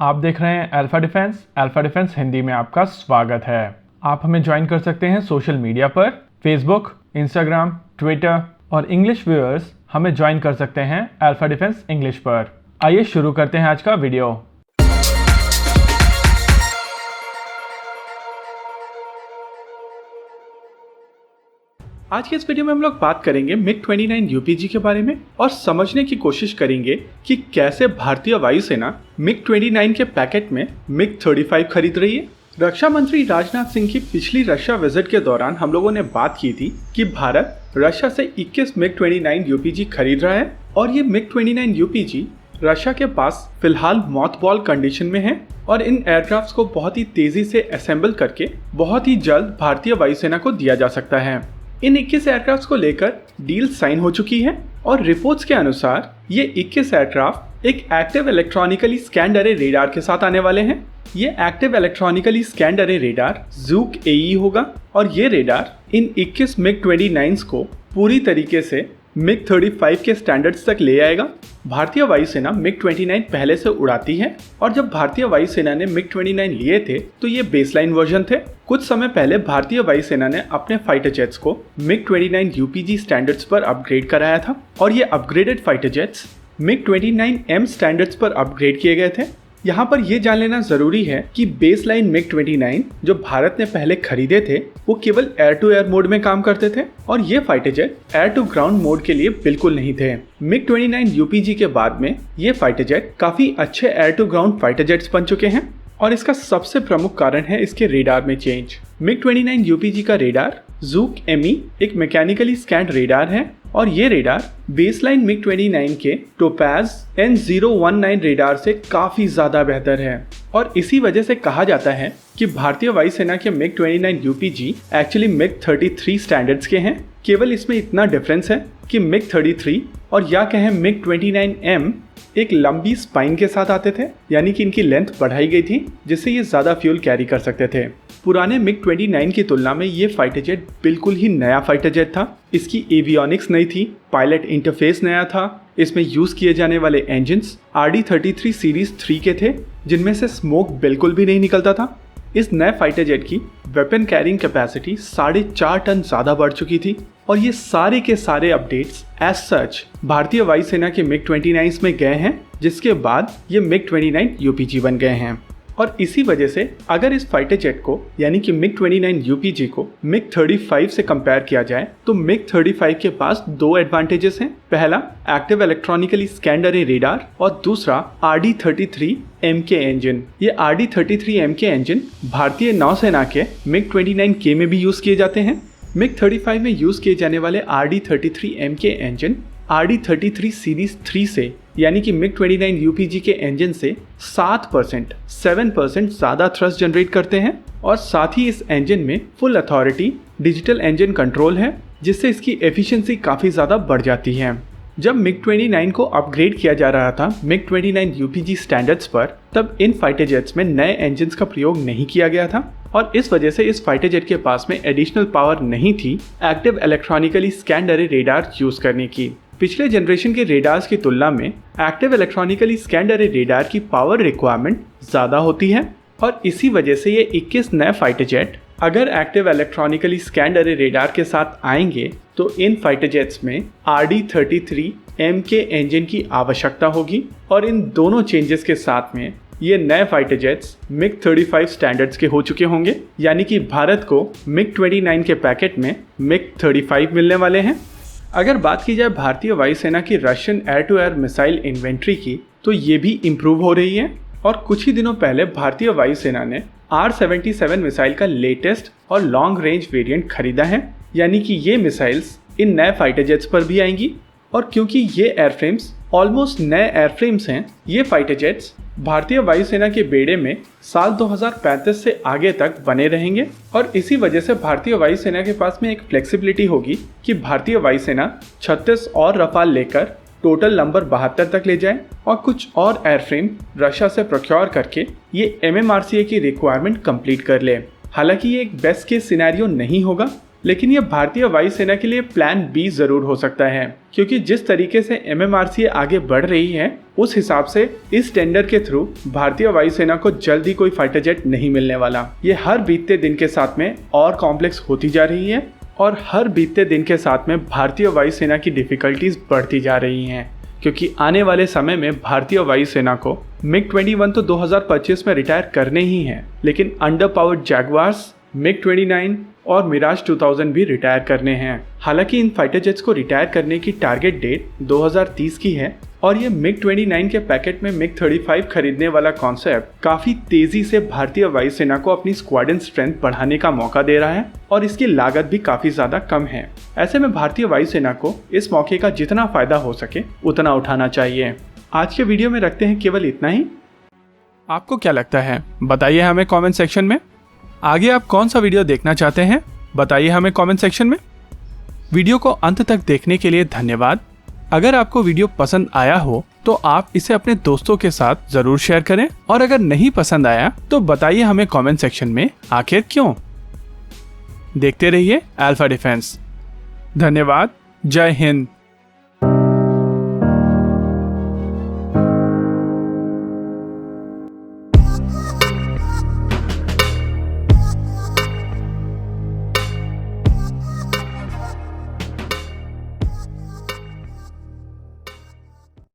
आप देख रहे हैं अल्फा डिफेंस हिंदी में आपका स्वागत है। आप हमें ज्वाइन कर सकते हैं सोशल मीडिया पर, फेसबुक, इंस्टाग्राम, ट्विटर और इंग्लिश व्यूअर्स हमें ज्वाइन कर सकते हैं अल्फा डिफेंस इंग्लिश पर। आइए शुरू करते हैं आज का वीडियो। आज के इस वीडियो में हम लोग बात करेंगे मिग-29 यूपीजी के बारे में और समझने की कोशिश करेंगे कि कैसे भारतीय वायुसेना मिग-29 के पैकेट में मिग-35 खरीद रही है। रक्षा मंत्री राजनाथ सिंह की पिछली रशिया विजिट के दौरान हम लोगों ने बात की थी कि भारत रशिया से 21 मिग-29 यूपीजी खरीद रहा है और ये मिग-29 यूपीजी रशिया के पास फिलहाल मॉथबॉल कंडीशन में है और इन एयरक्राफ्ट्स को बहुत ही तेजी से असेंबल करके बहुत ही जल्द भारतीय वायुसेना को दिया जा सकता है। इन 21 एयरक्राफ्ट को लेकर डील साइन हो चुकी है और रिपोर्ट्स के अनुसार ये 21 एयरक्राफ्ट एक एक्टिव इलेक्ट्रॉनिकली स्कैन्ड अरे रेडार के साथ आने वाले हैं। ये एक्टिव इलेक्ट्रॉनिकली स्कैन्ड अरे रेडार ज़ूक AE होगा और ये रेडार इन 21 मिग-29 को पूरी तरीके से मिग-35 के स्टैंडर्ड्स तक ले आएगा। भारतीय वायुसेना मिग-29 पहले से उड़ाती है और जब भारतीय वायुसेना ने मिग-29 लिए थे तो ये बेसलाइन वर्जन थे। कुछ समय पहले भारतीय वायुसेना ने अपने फाइटर जेट्स को मिग-29 यूपीजी स्टैंडर्ड्स पर अपग्रेड कराया था और ये अपग्रेडेड फाइटर जेट्स मिग-29M स्टैंडर्ड्स पर अपग्रेड किए गए थे। यहाँ पर यह जान लेना जरूरी है कि बेसलाइन मिग-29 जो भारत ने पहले खरीदे थे वो केवल एयर टू एयर मोड में काम करते थे और ये fighter jet air to ground mode के लिए बिल्कुल नहीं थे। मिग-29 यूपीजी के बाद में ये फाइटर जेट काफी अच्छे air to ground fighter jets बन चुके हैं और इसका सबसे प्रमुख कारण है इसके रेडार में चेंज। मिग-29 यूपीजी का रेडार ज़ूक ME एक मैकेनिकली स्कैन्ड रेडार है और ये रेडार बेसलाइन मिग-29 के टोपैज N019 रेडार से काफी ज्यादा बेहतर है और इसी वजह से कहा जाता है कि भारतीय वायुसेना के मिग-29 यूपीजी एक्चुअली मिग-33 स्टैंडर्ड्स के हैं। केवल इसमें इतना डिफरेंस है कि मिग-33 और या कहें मिग-29M एक लंबी स्पाइन के साथ आते थे, यानी कि इनकी लेंथ बढ़ाई गई थी जिससे ये ज़्यादा फ्यूल कैरी कर सकते थे। पुराने मिग-29 की तुलना में ये फाइटर जेट बिल्कुल ही नया फाइटर जेट था। इसकी एवियोनिक्स नई थी, पायलट इंटरफेस नया था, इसमें यूज़ किए जाने वाले इंजन्स RD-33 सीरीज 3 के थे जिनमें से स्मोक बिल्कुल भी नहीं निकलता था। इस नए फाइटर जेट की वेपन कैरिंग कैपेसिटी 4.5 टन ज़्यादा बढ़ चुकी थी और ये सारे के सारे अपडेट्स एज सच भारतीय वायुसेना के मिग-29 में गए हैं जिसके बाद ये मिग-29 यूपीजी बन गए हैं। और इसी वजह से अगर इस फाइटर जेट को यानी कि मिग-29 यूपीजी को मिग-35 से कंपेयर किया जाए तो मिग-35 के पास दो एडवांटेजेस हैं। पहला एक्टिव इलेक्ट्रॉनिकली स्कैन्ड अरे रेडार और दूसरा RD-33MK इंजन। ये RD-33MK इंजन भारतीय नौसेना के मिग-29K में भी यूज किए जाते हैं। मिग-35 में यूज किए जाने वाले RD-33MK इंजन RD-33 सीरीज 3 से यानी कि मिग-29 यूपीजी के इंजन से 7% ज़्यादा थ्रस्ट जनरेट करते हैं और साथ ही इस इंजन में full authority digital engine control है जिससे इसकी एफिशिएंसी काफ़ी ज़्यादा बढ़ जाती है। जब मिग-29 को अपग्रेड किया जा रहा था मिग-29 यूपीजी स्टैंडर्ड्स पर तब इन फाइटर जेट्स में नए इंजन्स का प्रयोग नहीं किया गया था और इस वजह से इस फाइटर जेट के पास में एडिशनल पावर नहीं थी एक्टिव इलेक्ट्रॉनिकली स्कैन्ड अरे रेडार यूज़ करने की। पिछले जनरेशन के रेडार्स की तुलना में एक्टिव इलेक्ट्रॉनिकली स्कैन्ड अरे रेडार की पावर रिक्वायरमेंट ज़्यादा होती है और इसी वजह से ये 21 नए फाइटर जेट अगर एक्टिव इलेक्ट्रॉनिकली स्कैन्ड अरे रेडार के साथ आएंगे तो इन फाइटर जेट्स में RD-33MK इंजन की आवश्यकता होगी और इन दोनों चेंजेस के साथ में ये नए फाइटर जेट्स मिग-35 स्टैंडर्ड्स के हो चुके होंगे, यानी कि भारत को मिग-29 के पैकेट में मिग-35 मिलने वाले हैं। अगर बात की जाए भारतीय वायुसेना की Russian air to air missile inventory की तो ये भी इम्प्रूव हो रही है और कुछ ही दिनों पहले भारतीय वायुसेना ने R-77 मिसाइल का लेटेस्ट और लॉन्ग रेंज वेरिएंट खरीदा है, यानी कि ये मिसाइल्स इन नए फाइटर जेट्स पर भी आएंगी और क्योंकि ये एयरफ्रेम्स ऑलमोस्ट नए एयरफ्रेम्स हैं, ये फाइटर जेट्स भारतीय वायुसेना के बेड़े में साल 2035 से आगे तक बने रहेंगे और इसी वजह से भारतीय वायुसेना के पास में एक फ्लेक्सिबिलिटी होगी कि भारतीय वायुसेना 36 और रफाल लेकर टोटल नंबर 72 तक ले जाए और कुछ और एयरफ्रेम रशिया से प्रोक्योर करके ये MMRCA की रिक्वायरमेंट कंप्लीट कर ले। हालांकि ये एक बेस्ट केस सिनेरियो नहीं होगा लेकिन ये भारतीय वायुसेना के लिए प्लान बी जरूर हो सकता है, क्योंकि जिस तरीके से MMRCA आगे बढ़ रही है उस हिसाब से इस टेंडर के थ्रू भारतीय वायुसेना को जल्द ही कोई फाइटर जेट नहीं मिलने वाला। ये हर बीतते दिन के साथ में और कॉम्प्लेक्स होती जा रही है और हर बीतते दिन के साथ में भारतीय वायुसेना की डिफिकल्टीज बढ़ती जा रही हैं, क्योंकि आने वाले समय में भारतीय वायुसेना को MiG-21 तो 2025 में रिटायर करने ही हैं, लेकिन अंडर पावर्ड जैगुआर्स, MiG-29 और मिराज 2000 भी रिटायर करने हैं। हालांकि इन फाइटर जेट्स को रिटायर करने की टारगेट डेट 2030 की है और ये MiG-29 के पैकेट में MiG-35 खरीदने वाला कॉन्सेप्ट काफी तेजी से भारतीय वायुसेना को अपनी स्क्वाड्रन स्ट्रेंथ बढ़ाने का मौका दे रहा है और इसकी लागत भी काफी ज्यादा कम है। ऐसे में भारतीय वायुसेना को इस मौके का जितना फायदा हो सके उतना उठाना चाहिए। आज के वीडियो में रखते हैं केवल इतना ही। आपको क्या लगता है बताइए हमें कमेंट सेक्शन में। आगे आप कौन सा वीडियो देखना चाहते हैं बताइए हमें कमेंट सेक्शन में। वीडियो को अंत तक देखने के लिए धन्यवाद। अगर आपको वीडियो पसंद आया हो तो आप इसे अपने दोस्तों के साथ जरूर शेयर करें और अगर नहीं पसंद आया तो बताइए हमें कमेंट सेक्शन में आखिर क्यों। देखते रहिए अल्फा डिफेंस। धन्यवाद। जय हिंद।